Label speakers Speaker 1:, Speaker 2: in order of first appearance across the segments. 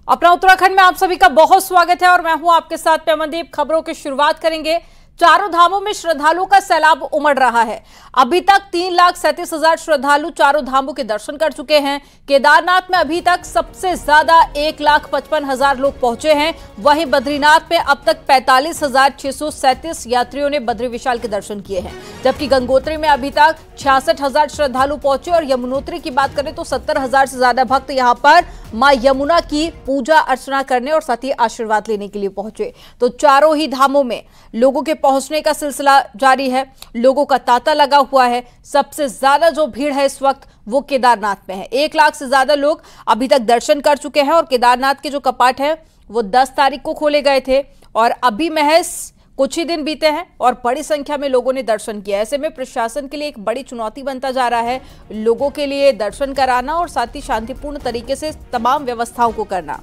Speaker 1: अपना उत्तराखंड में आप सभी का बहुत स्वागत है और मैं हूं आपके साथ पे अमनदीप। खबरों की शुरुआत करेंगे। चारों धामों में श्रद्धालुओं का सैलाब उमड़ रहा है। अभी तक 3,37,000 श्रद्धालु चारों धामों के दर्शन कर चुके हैं। केदारनाथ में अभी तक सबसे ज्यादा 1,55,000 लोग पहुंचे हैं। वहीं बद्रीनाथ में अब तक 45,637 यात्रियों ने बद्री विशाल के दर्शन किए हैं, जबकि गंगोत्री में अभी तक 66,000 श्रद्धालु पहुंचे और यमुनोत्री की बात करें तो 70,000 से ज्यादा भक्त यहां पर मां यमुना की पूजा अर्चना करने और साथ ही आशीर्वाद लेने के लिए पहुंचे। तो चारों ही धामों में लोगों के पहुंचने का सिलसिला जारी है। लोगों का तांता लगा हुआ है। सबसे ज्यादा जो भीड़ है इस वक्त वो केदारनाथ में है। 1 लाख से ज्यादा लोग अभी तक दर्शन कर चुके हैं और केदारनाथ के जो कपाट है वो 10 तारीख को खोले गए थे और अभी महज कुछ ही दिन बीते हैं और बड़ी संख्या में लोगों ने दर्शन किया। ऐसे में प्रशासन के लिए एक बड़ी चुनौती बनता जा रहा है लोगों के लिए दर्शन कराना और साथ ही शांतिपूर्ण तरीके से तमाम व्यवस्थाओं को करना।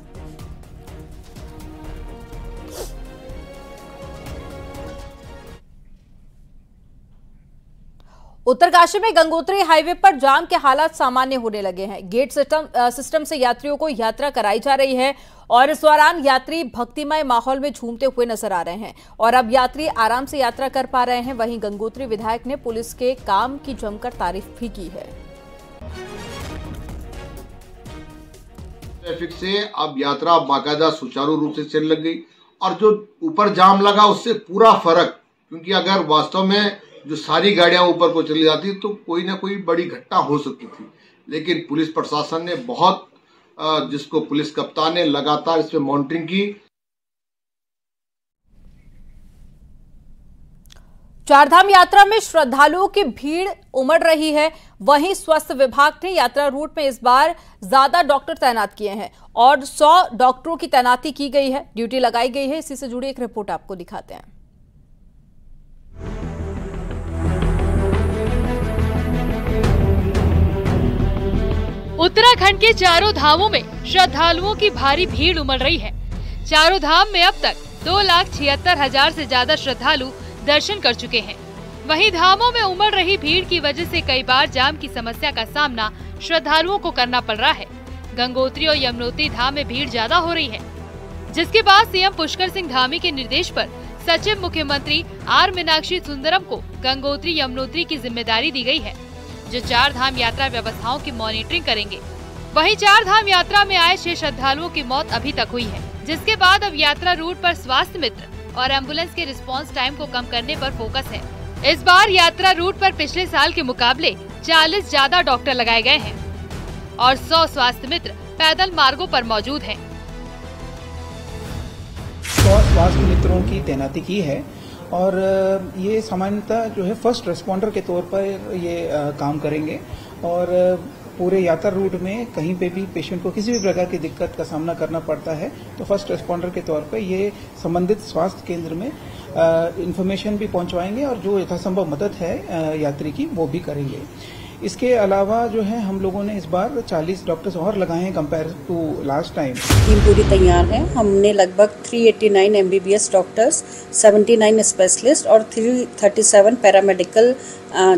Speaker 1: उत्तरकाशी में गंगोत्री हाईवे पर जाम के हालात सामान्य होने लगे हैं। गेट सिस्टम से यात्रियों को यात्रा कराई जा रही है और इस दौरान यात्री भक्तिमय माहौल में झूमते हुए नजर आ रहे हैं और अब यात्री आराम से यात्रा कर पा रहे हैं। वहीं गंगोत्री विधायक ने पुलिस के काम की जमकर तारीफ भी की है।
Speaker 2: ट्रैफिक से अब यात्रा बाकायदा सुचारू रूप से चलने लग गई और जो ऊपर जाम लगा उससे पूरा फर्क, क्योंकि अगर वास्तव में जो सारी गाड़ियां ऊपर को चली जाती तो कोई ना कोई बड़ी घटना हो सकती थी, लेकिन पुलिस प्रशासन ने बहुत जिसको पुलिस कप्तान ने लगातार इस पे मॉनिटरिंग की।
Speaker 1: चारधाम यात्रा में श्रद्धालुओं की भीड़ उमड़ रही है। वहीं स्वास्थ्य विभाग ने यात्रा रूट में इस बार ज्यादा डॉक्टर तैनात किए हैं और 100 डॉक्टरों की तैनाती की गई है, ड्यूटी लगाई गई है। इसी से जुड़ी एक रिपोर्ट आपको दिखाते हैं।
Speaker 3: उत्तराखंड के चारों धामों में श्रद्धालुओं की भारी भीड़ उमड़ रही है। चारों धाम में अब तक 2,76,000 से ज्यादा श्रद्धालु दर्शन कर चुके हैं। वहीं धामों में उमड़ रही भीड़ की वजह से कई बार जाम की समस्या का सामना श्रद्धालुओं को करना पड़ रहा है। गंगोत्री और यमुनोत्री धाम में भीड़ ज्यादा हो रही है, जिसके बाद सीएम पुष्कर सिंह धामी के निर्देश पर सचिव मुख्यमंत्री आर मीनाक्षी सुंदरम को गंगोत्री यमुनोत्री की जिम्मेदारी दी गई है, जो 4 धाम यात्रा व्यवस्थाओं की मॉनिटरिंग करेंगे। वहीं 4 धाम यात्रा में आए 6 श्रद्धालुओं की मौत अभी तक हुई है, जिसके बाद अब यात्रा रूट पर स्वास्थ्य मित्र और एम्बुलेंस के रिस्पांस टाइम को कम करने पर फोकस है। इस बार यात्रा रूट पर पिछले साल के मुकाबले 40 ज्यादा डॉक्टर लगाए गए हैं और 100 स्वास्थ्य मित्र पैदल मार्गों पर मौजूद हैं।
Speaker 4: 100 स्वास्थ्य मित्रों की तैनाती की है और ये सामान्यतः जो है फर्स्ट रिस्पॉन्डर के तौर पर ये काम करेंगे और पूरे यात्रा रूट में कहीं पे भी पेशेंट को किसी भी प्रकार की दिक्कत का सामना करना पड़ता है तो फर्स्ट रिस्पॉन्डर के तौर पर ये संबंधित स्वास्थ्य केंद्र में इंफॉर्मेशन भी पहुंचवाएंगे और जो यथासंभव मदद है यात्री की वो भी करेंगे। इसके अलावा जो है हम लोगों ने इस बार 40 डॉक्टर्स और लगाए हैं compare to last time.
Speaker 5: Team पूरी तैयार है। हमने लगभग 389 MBBS डॉक्टर्स, 79 स्पेशलिस्ट और 337 पैरामेडिकल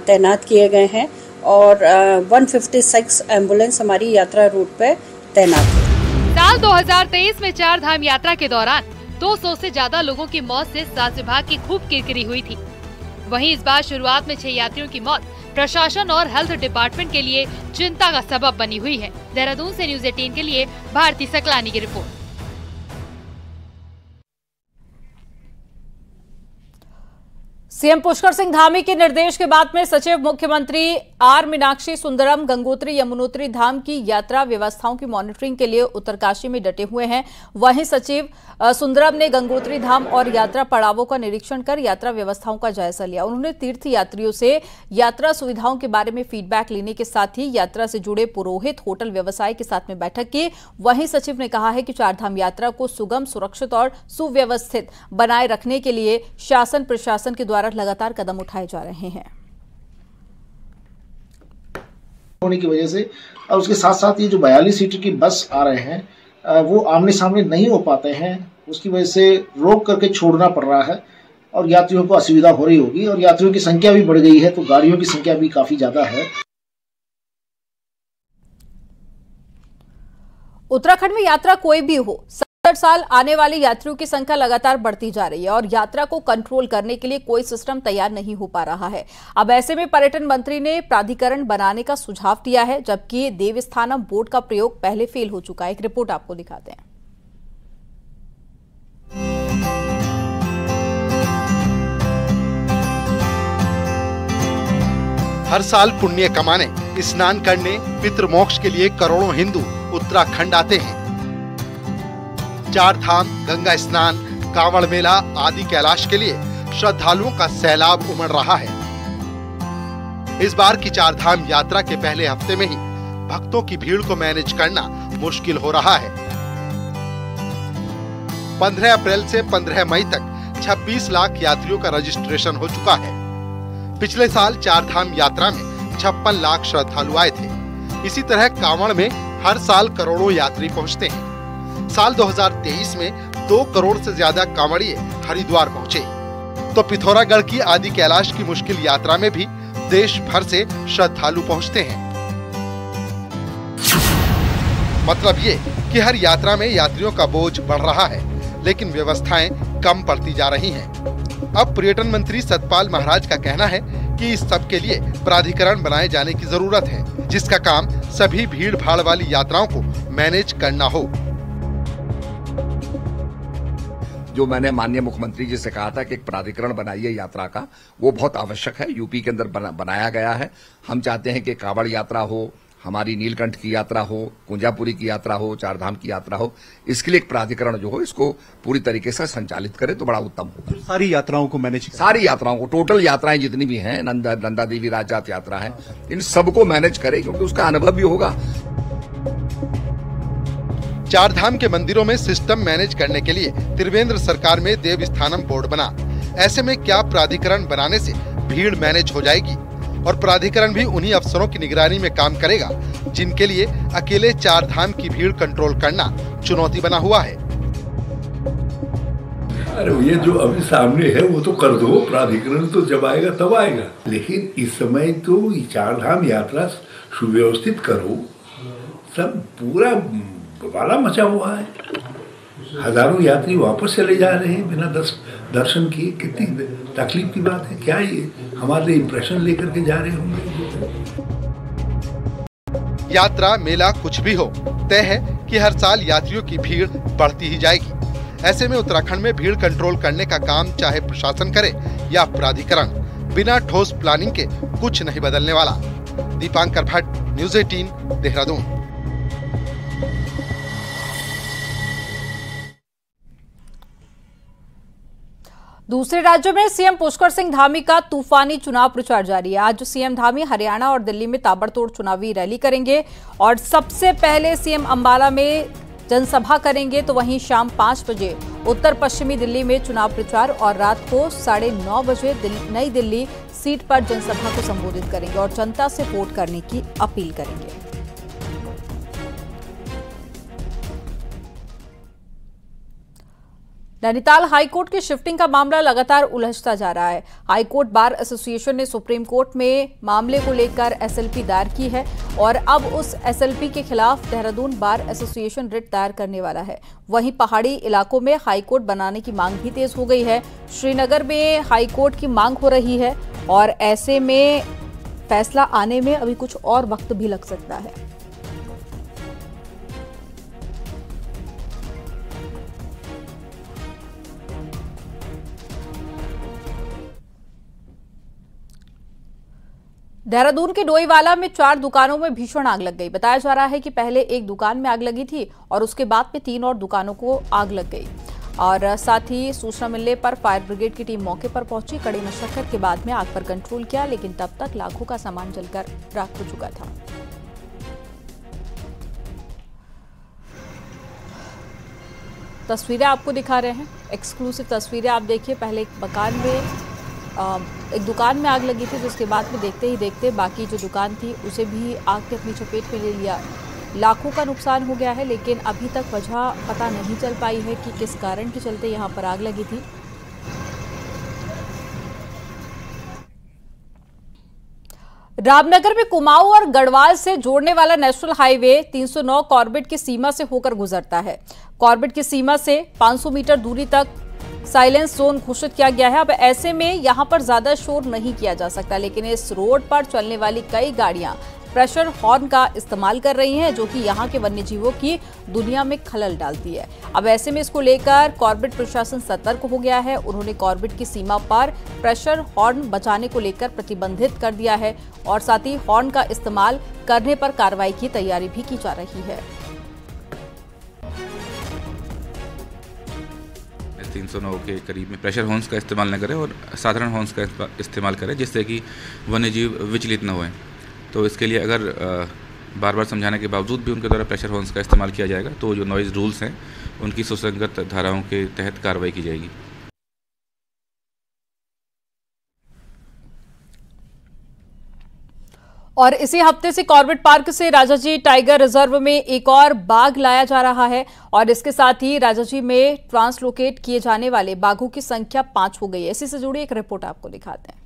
Speaker 5: तैनात किए गए हैं और 156 एम्बुलेंस हमारी यात्रा रूट पे तैनात है।
Speaker 3: साल 2023 में 4 धाम यात्रा के दौरान 200 से ज्यादा लोगों की मौत से स्वास्थ्य विभाग की खूब किरकिरी हुई थी। वहीं इस बार शुरुआत में 6 यात्रियों की मौत प्रशासन और हेल्थ डिपार्टमेंट के लिए चिंता का सबब बनी हुई है। देहरादून से न्यूज़ 18 के लिए भारती सकलानी की रिपोर्ट।
Speaker 1: सीएम पुष्कर सिंह धामी के निर्देश के बाद में सचिव मुख्यमंत्री आर मीनाक्षी सुंदरम गंगोत्री यमुनोत्री धाम की यात्रा व्यवस्थाओं की मॉनिटरिंग के लिए उत्तरकाशी में डटे हुए हैं। वहीं सचिव सुंदरम ने गंगोत्री धाम और यात्रा पड़ावों का निरीक्षण कर यात्रा व्यवस्थाओं का जायजा लिया। उन्होंने तीर्थ यात्रियों से यात्रा सुविधाओं के बारे में फीडबैक लेने के साथ ही यात्रा से जुड़े पुरोहित, होटल व्यवसाय के साथ में बैठक की। वहीं सचिव ने कहा है कि 4 धाम यात्रा को सुगम, सुरक्षित और सुव्यवस्थित बनाए रखने के लिए शासन प्रशासन के द्वारा लगातार कदम उठाए जा रहे हैं।
Speaker 6: होने की वजह से और उसके साथ साथ ये जो 42 सीटर की बस आ रहे हैं वो आमने सामने नहीं हो पाते हैं, उसकी वजह से रोक करके छोड़ना पड़ रहा है और यात्रियों को असुविधा हो रही होगी और यात्रियों की संख्या भी बढ़ गई है तो गाड़ियों की संख्या भी काफी ज्यादा है।
Speaker 1: उत्तराखंड में यात्रा कोई भी हो, 70 साल आने वाले यात्रियों की संख्या लगातार बढ़ती जा रही है और यात्रा को कंट्रोल करने के लिए कोई सिस्टम तैयार नहीं हो पा रहा है। अब ऐसे में पर्यटन मंत्री ने प्राधिकरण बनाने का सुझाव दिया है, जबकि देवस्थानम बोर्ड का प्रयोग पहले फेल हो चुका है। एक रिपोर्ट आपको दिखाते हैं।
Speaker 7: हर साल पुण्य कमाने, स्नान करने, पितृमोक्ष के लिए करोड़ों हिंदू उत्तराखंड आते हैं। चार धाम, गंगा स्नान, कांवड़ मेला आदि कैलाश के लिए श्रद्धालुओं का सैलाब उमड़ रहा है। इस बार की चार धाम यात्रा के पहले हफ्ते में ही भक्तों की भीड़ को मैनेज करना मुश्किल हो रहा है। 15 अप्रैल से 15 मई तक 26 लाख यात्रियों का रजिस्ट्रेशन हो चुका है। पिछले साल चार धाम यात्रा में 56 लाख श्रद्धालु आए थे। इसी तरह कांवड़ में हर साल करोड़ों यात्री पहुंचते हैं। साल 2023 में 2 करोड़ से ज्यादा कांवड़िए हरिद्वार पहुंचे। तो पिथौरागढ़ की आदि कैलाश की मुश्किल यात्रा में भी देश भर से श्रद्धालु पहुंचते हैं। मतलब ये कि हर यात्रा में यात्रियों का बोझ बढ़ रहा है, लेकिन व्यवस्थाएं कम पड़ती जा रही हैं। अब पर्यटन मंत्री सतपाल महाराज का कहना है कि इस सब के लिए प्राधिकरण बनाए जाने की जरूरत है, जिसका काम सभी भीड़ भाड़ वाली यात्राओं को मैनेज करना हो।
Speaker 8: जो मैंने माननीय मुख्यमंत्री जी से कहा था कि एक प्राधिकरण बनाइए यात्रा का, वो बहुत आवश्यक है। यूपी के अंदर बनाया गया है। हम चाहते हैं कि कांवड़ यात्रा हो, हमारी नीलकंठ की यात्रा हो, कुंजापुरी की यात्रा हो, चारधाम की यात्रा हो, इसके लिए एक प्राधिकरण जो हो इसको पूरी तरीके से संचालित करे तो बड़ा उत्तम होगा।
Speaker 9: सारी यात्राओं को मैनेज,
Speaker 8: सारी यात्राओं को, टोटल यात्राएं जितनी भी हैं, नंदा देवी राजजात यात्रा है, इन सबको मैनेज करे, क्योंकि उसका अनुभव भी होगा।
Speaker 7: चार धाम के मंदिरों में सिस्टम मैनेज करने के लिए त्रिवेंद्र सरकार में देवस्थानम बोर्ड बना। ऐसे में क्या प्राधिकरण बनाने से भीड़ मैनेज हो जाएगी और प्राधिकरण भी उन्हीं अफसरों की निगरानी में काम करेगा जिनके लिए अकेले चार धाम की भीड़ कंट्रोल करना चुनौती बना हुआ है।
Speaker 10: अरे ये जो अभी सामने है वो तो कर दो, प्राधिकरण तो जब आएगा तब आएगा। लेकिन इस समय तो चार धाम यात्रा सुव्यवस्थित करो, सब पूरा बवाला मचा हुआ है। हजारों यात्री वापस चले जा रहे हैं बिना दर्शन किए। कितनी तकलीफ की बात है। क्या ये हमारे इंप्रेशन लेकर के जा रहे होंगे?
Speaker 7: यात्रा मेला कुछ भी हो, तय है कि हर साल यात्रियों की भीड़ बढ़ती ही जाएगी। ऐसे में उत्तराखंड में भीड़ कंट्रोल करने का काम चाहे प्रशासन करे या प्राधिकरण, बिना ठोस प्लानिंग के कुछ नहीं बदलने वाला। दीपांकर भट्ट, न्यूज़ 18, देहरादून।
Speaker 1: दूसरे राज्यों में सीएम पुष्कर सिंह धामी का तूफानी चुनाव प्रचार जारी है। आज सीएम धामी हरियाणा और दिल्ली में ताबड़तोड़ चुनावी रैली करेंगे और सबसे पहले सीएम अंबाला में जनसभा करेंगे, तो वहीं शाम 5 बजे उत्तर पश्चिमी दिल्ली में चुनाव प्रचार और रात को 9:30 बजे नई दिल्ली सीट पर जनसभा को संबोधित करेंगे और जनता से वोट करने की अपील करेंगे। नैनीताल हाईकोर्ट की शिफ्टिंग का मामला लगातार उलझता जा रहा है। हाईकोर्ट बार एसोसिएशन ने सुप्रीम कोर्ट में मामले को लेकर एसएलपी दायर की है और अब उस एसएलपी के खिलाफ देहरादून बार एसोसिएशन रिट दायर करने वाला है। वहीं पहाड़ी इलाकों में हाईकोर्ट बनाने की मांग भी तेज हो गई है। श्रीनगर में हाईकोर्ट की मांग हो रही है और ऐसे में फैसला आने में अभी कुछ और वक्त भी लग सकता है। देहरादून के डोईवाला में 4 दुकानों में भीषण आग लग गई। बताया जा रहा है कि पहले एक दुकान में आग लगी थी और उसके बाद में 3 और दुकानों को आग लग गई और साथ ही सूचना मिलने पर फायर ब्रिगेड की टीम मौके पर पहुंची। कड़ी मशक्कत के बाद में आग पर कंट्रोल किया, लेकिन तब तक लाखों का सामान जलकर राख हो चुका था। तस्वीरें आपको दिखा रहे हैं, एक्सक्लूसिव तस्वीरें आप देखिए। पहले एक दुकान में आग लगी थी, जिसके बाद में देखते ही देखते बाकी जो दुकान थी उसे भी आग के अपनी चपेट में ले लिया। लाखों का नुकसान हो गया है, लेकिन अभी तक वजह पता नहीं चल पाई है कि किस कारण के चलते यहां पर आग लगी थी। रामनगर में कुमाऊं और गढ़वाल से जोड़ने वाला नेशनल हाईवे 309 कॉर्बेट की सीमा से होकर गुजरता है। कॉर्बेट की सीमा से 500 मीटर दूरी तक साइलेंस जोन घोषित किया गया है। अब ऐसे में यहां पर ज्यादा शोर नहीं किया जा सकता, लेकिन इस रोड पर चलने वाली कई गाड़ियां प्रेशर हॉर्न का इस्तेमाल कर रही हैं, जो कि यहां के वन्यजीवों की दुनिया में खलल डालती है। अब ऐसे में इसको लेकर कॉर्बेट प्रशासन सतर्क हो गया है। उन्होंने कॉर्बेट की सीमा पर प्रेशर हॉर्न बजाने को लेकर प्रतिबंधित कर दिया है और साथ ही हॉर्न का इस्तेमाल करने पर कार्रवाई की तैयारी भी की जा रही है।
Speaker 9: 309 के करीब में प्रेशर हॉर्न्स का इस्तेमाल न करें और साधारण हॉर्न्स का इस्तेमाल करें, जिससे कि वन्यजीव विचलित न होएं। तो इसके लिए अगर बार बार समझाने के बावजूद भी उनके द्वारा प्रेशर हॉर्न्स का इस्तेमाल किया जाएगा तो जो नॉइज़ रूल्स हैं उनकी सुसंगत धाराओं के तहत कार्रवाई की जाएगी।
Speaker 1: और इसी हफ्ते से कॉर्बेट पार्क से राजाजी टाइगर रिजर्व में एक और बाघ लाया जा रहा है और इसके साथ ही राजाजी में ट्रांसलोकेट किए जाने वाले बाघों की संख्या 5 हो गई है। इसी से जुड़ी एक रिपोर्ट आपको दिखाते हैं।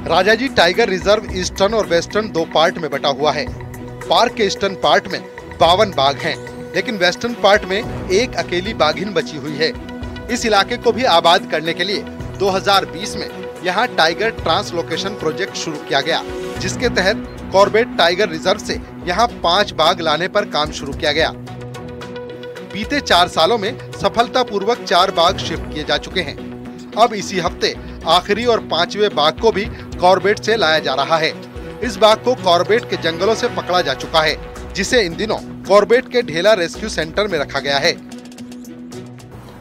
Speaker 7: राजाजी टाइगर रिजर्व ईस्टर्न और वेस्टर्न 2 पार्ट में बटा हुआ है। पार्क के ईस्टर्न पार्ट में 52 बाघ हैं, लेकिन वेस्टर्न पार्ट में एक अकेली बाघिन बची हुई है। इस इलाके को भी आबाद करने के लिए 2020 में यहाँ टाइगर ट्रांसलोकेशन प्रोजेक्ट शुरू किया गया, जिसके तहत कॉर्बेट टाइगर रिजर्व से यहाँ 5 बाघ लाने पर काम शुरू किया गया। बीते 4 सालों में सफलतापूर्वक 4 बाघ शिफ्ट किए जा चुके हैं। अब इसी हफ्ते आखिरी और 5वें बाघ को भी कॉर्बेट से लाया जा रहा है। इस बाघ को कॉर्बेट के जंगलों से पकड़ा जा चुका है, जिसे इन दिनों कॉर्बेट के ढेला रेस्क्यू सेंटर में रखा गया है।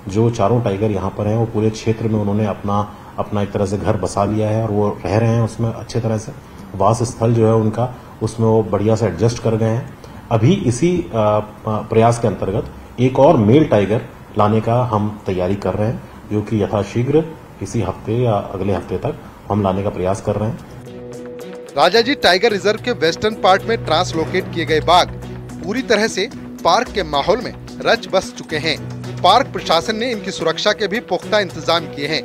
Speaker 11: जो चारों टाइगर यहाँ पर हैं, वो पूरे क्षेत्र में उन्होंने अपना एक तरह से घर बसा लिया है और वो रह रहे हैं उसमें अच्छे तरह से। वास स्थल जो है उनका, उसमें वो बढ़िया से एडजस्ट कर गए हैं। अभी इसी प्रयास के अंतर्गत एक और मेल टाइगर लाने का हम तैयारी कर रहे हैं, जो कि यथाशीघ्र इसी हफ्ते या अगले हफ्ते तक हम लाने का प्रयास कर रहे हैं।
Speaker 7: राजाजी टाइगर रिजर्व के वेस्टर्न पार्ट में ट्रांसलोकेट किए गए बाघ पूरी तरह से पार्क के माहौल में रच बस चुके हैं। पार्क प्रशासन ने इनकी सुरक्षा के भी पुख्ता इंतजाम किए हैं।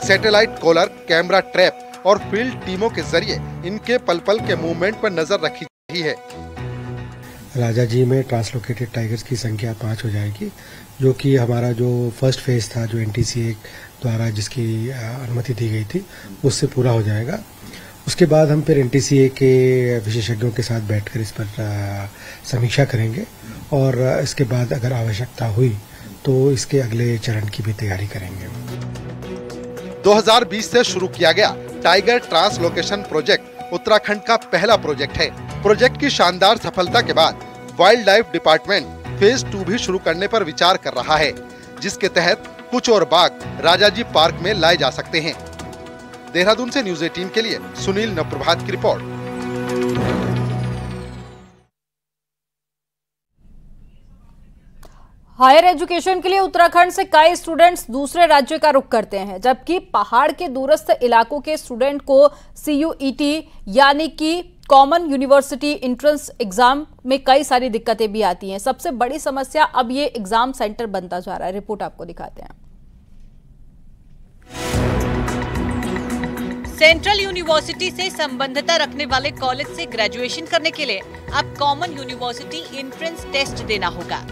Speaker 7: सैटेलाइट कॉलर, कैमरा ट्रैप और फील्ड टीमों के जरिए इनके पल पल के मूवमेंट पर नजर रखी गई है।
Speaker 12: राजाजी में ट्रांसलोकेटेड टाइगर्स की संख्या 5 हो जाएगी, जो कि हमारा जो फर्स्ट फेज था, जो NTCA द्वारा जिसकी अनुमति दी गई थी, उससे पूरा हो जाएगा। उसके बाद हम फिर NTCA के विशेषज्ञों के साथ बैठकर इस पर समीक्षा करेंगे और इसके बाद अगर आवश्यकता हुई तो इसके अगले चरण की भी तैयारी करेंगे।
Speaker 7: 2020 से शुरू किया गया टाइगर ट्रांसलोकेशन प्रोजेक्ट उत्तराखंड का पहला प्रोजेक्ट है। प्रोजेक्ट की शानदार सफलता के बाद वाइल्ड लाइफ डिपार्टमेंट फेज 2 भी शुरू करने पर विचार कर रहा है, जिसके तहत कुछ और बाघ राजाजी पार्क में लाए जा सकते हैं। देहरादून से न्यूज़ 18 के लिए सुनील नवप्रभात की रिपोर्ट।
Speaker 1: हायर एजुकेशन के लिए उत्तराखंड से कई स्टूडेंट्स दूसरे राज्य का रुख करते हैं, जबकि पहाड़ के दूरस्थ इलाकों के स्टूडेंट को CUET यानी कि कॉमन यूनिवर्सिटी एंट्रेंस एग्जाम में कई सारी दिक्कतें भी आती हैं। सबसे बड़ी समस्या अब ये एग्जाम सेंटर बनता जा रहा है। रिपोर्ट आपको दिखाते हैं।
Speaker 13: सेंट्रल यूनिवर्सिटी से संबद्धता रखने वाले कॉलेज से ग्रेजुएशन करने के लिए अब कॉमन यूनिवर्सिटी एंट्रेंस टेस्ट देना होगा।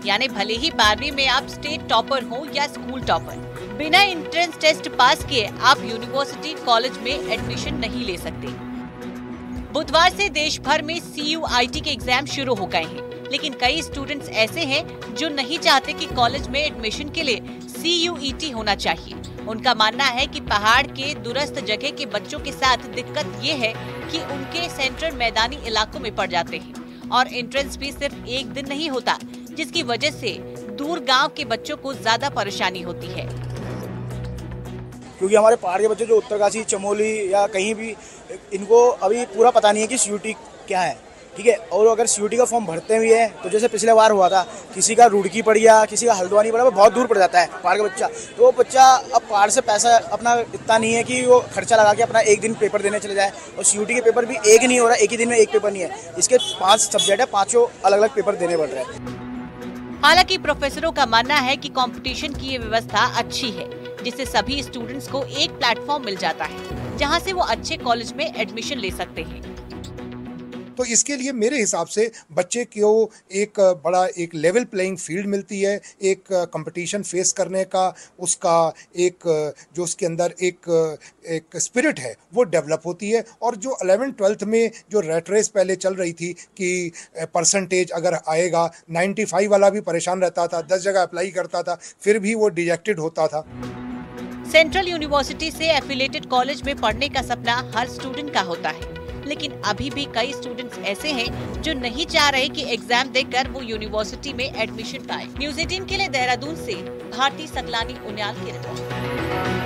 Speaker 13: यानी भले ही 12वीं में आप स्टेट टॉपर हो या स्कूल टॉपर, बिना एंट्रेंस टेस्ट पास किए आप यूनिवर्सिटी कॉलेज में एडमिशन नहीं ले सकते। बुधवार से देश भर में CUET के एग्जाम शुरू हो गए हैं, लेकिन कई स्टूडेंट्स ऐसे हैं जो नहीं चाहते कि कॉलेज में एडमिशन के लिए CUET होना चाहिए। उनका मानना है कि पहाड़ के दूरस्थ जगह के बच्चों के साथ दिक्कत ये है कि उनके सेंटर मैदानी इलाकों में पड़ जाते हैं और एंट्रेंस भी सिर्फ एक दिन नहीं होता, जिसकी वजह से दूर गांव के बच्चों को ज्यादा परेशानी होती है।
Speaker 14: क्योंकि हमारे पहाड़ के बच्चे जो उत्तरकाशी, चमोली या कहीं भी, इनको अभी पूरा पता नहीं है कि CUET क्या है, ठीक है। और अगर CUET का फॉर्म भरते भी है तो जैसे पिछले बार हुआ था, किसी का रुड़की पड़ गया, किसी का हल्द्वानी पड़ा, वो बहुत दूर पड़ जाता है पहाड़ का बच्चा। तो वो बच्चा अब पहाड़ से पैसा अपना इतना नहीं है कि वो खर्चा लगा के अपना एक दिन पेपर देने चले जाए। और CUET के पेपर भी एक नहीं हो रहा, एक ही दिन में एक पेपर नहीं है। इसके 5 सब्जेक्ट है, 5 अलग अलग पेपर देने पड़ रहे हैं।
Speaker 13: हालांकि प्रोफेसरों का मानना है कि कंपटीशन की ये व्यवस्था अच्छी है, जिससे सभी स्टूडेंट्स को एक प्लेटफॉर्म मिल जाता है। जहां से वो अच्छे कॉलेज में एडमिशन ले सकते हैं।
Speaker 15: तो इसके लिए मेरे हिसाब से बच्चे को एक बड़ा एक लेवल प्लेइंग फील्ड मिलती है, एक कंपटीशन फेस करने का उसका एक जो उसके अंदर एक स्पिरिट है वो डेवलप होती है। और जो 11th-12th में जो रेट रेस पहले चल रही थी कि परसेंटेज अगर आएगा, 95 वाला भी परेशान रहता था, 10 जगह अप्लाई करता था, फिर भी वो डिजेक्टेड होता था।
Speaker 13: सेंट्रल यूनिवर्सिटी से एफिलिएटेड कॉलेज में पढ़ने का सपना हर स्टूडेंट का होता है, लेकिन अभी भी कई स्टूडेंट्स ऐसे हैं जो नहीं चाह रहे कि एग्जाम देकर वो यूनिवर्सिटी में एडमिशन पाए। न्यूज़ 18 के लिए देहरादून से भारती सकलानी उनियाल की रिपोर्ट।